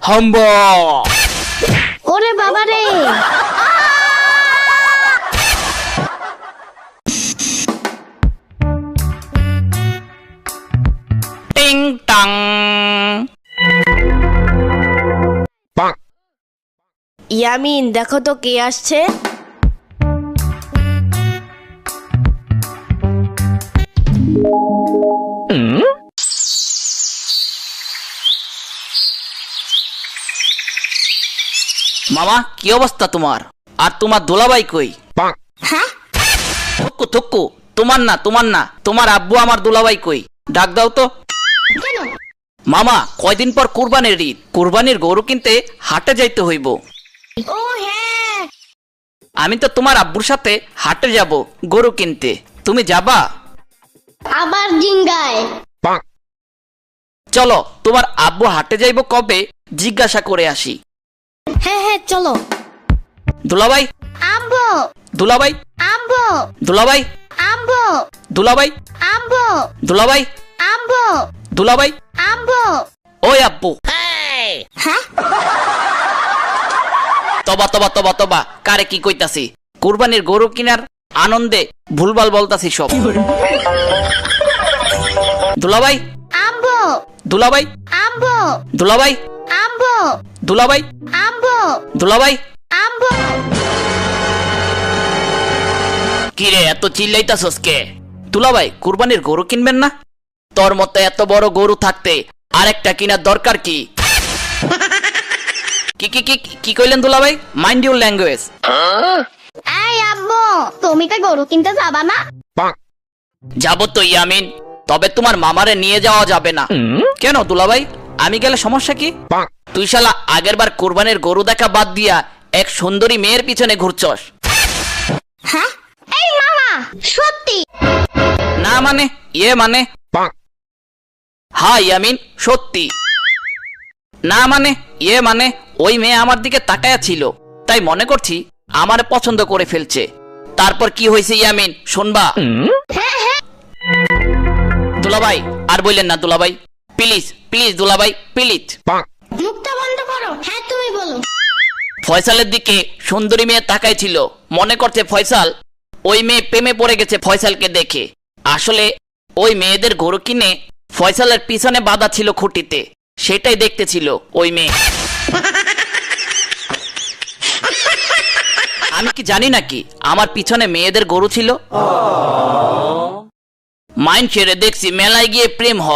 হাম্বা। ওরে বাবা রে। টিং টাং। ইয়ামিন, দেখো তো কে আসছে। মামা, কি অবস্থা তোমার? আর তোমার দোলাবাই কই? হ্যাঁ, থুক্কু থুক্কু, তোমার না তোমার না, তোমার আব্বু আমার দোলাবাই কই? ডাক দাও তো। কেন? মামা, কয়দিন পর কুরবানির ঈদ, কুরবানির গরু কিনতে হাটে যাইতে হইব। ও হ্যাঁ, আমি তো তোমার আব্বুর সাথে হাটে যাব গরু কিনতে, তুমি যাবা? আবার জিঙ্গায়। চলো, তোমার আব্বু হাটে যাইব কবে জিজ্ঞাসা করে আসি। হ্যাঁ হ্যাঁ, চলো। দুলাভাই, আম্বো দুলাভাই, আম্বো দুলাভাই, আম্বো দুলাভাই, আম্বো দুলাভাই, আম্বো দুলাভাই। আম্বো। ওই আব্বু। হ্যাঁ, তবা তবা তবা তবা, কারে কি কইতাছি? কুরবানির গরু কিনার আনন্দে ভুলভাল বলতাছি সব। দুলাভাই, আম্বো দুলাভাই, আম্বো দুলাভাই, আম্বো দুলাভাই, আম্বো দুলাভাই। আম্বো। কিরে, এত চিল্লাইতাছস কে? দুলাভাই, কুরবানির গরু কিনবেন না? তোর মতো এত বড় গরু থাকতে আরেকটা কিনার দরকার কি? কি কি কি কি কইলেন দুলাভাই? Mind your language. এই আম্বো, তুমি কি গরু কিনতে যাবা না? যাবো তো ইয়ামিন, তবে তোমার মামারে নিয়ে যাওয়া যাবে না। কেন দুলাভাই, আমি গেলে সমস্যা কি? তুই শালা আগের বার কুরবানির গরু দেখা বাদ দিয়া এক সুন্দরী মেয়ের পিছনে ঘুরছস। হ্যাঁ, এই মামা, সত্যি? না মানে, মানে হ্যাঁ ইয়ামিন, সত্যি। না মানে, মানে ওই মেয়ে আমার দিকে তাকায়া ছিল, তাই মনে করছি আমার পছন্দ করে ফেলছে। তারপর কি হয়েছে ইয়ামিন, শুনবা? হ্যাঁ হ্যাঁ, দুলাভাই, আর বললেন না দুলাভাই, প্লিজ প্লিজ দুলাভাই, প্লিজ। মুখটা বন্ধ করো। হ্যাঁ, তুমি বলো। ফয়সালের দিকে সুন্দরী মেয়ে তাকাই ছিল, মনে করছে ফয়সাল ওই মেয়ে প্রেমে পড়ে গেছে ফয়সালকে দেখে। আসলে ওই মেয়েদের গরু কিনে ফয়সালের পিছনে বাঁধা ছিল খুঁটিতে, সেটাই দেখতেছিল ওই মেয়ে। আমি কি জানি নাকি আমার পিছনে মেয়েদের গরু ছিল? মাইন্ড ছেড়ে দেখছি মেলায় গিয়ে প্রেম হয়।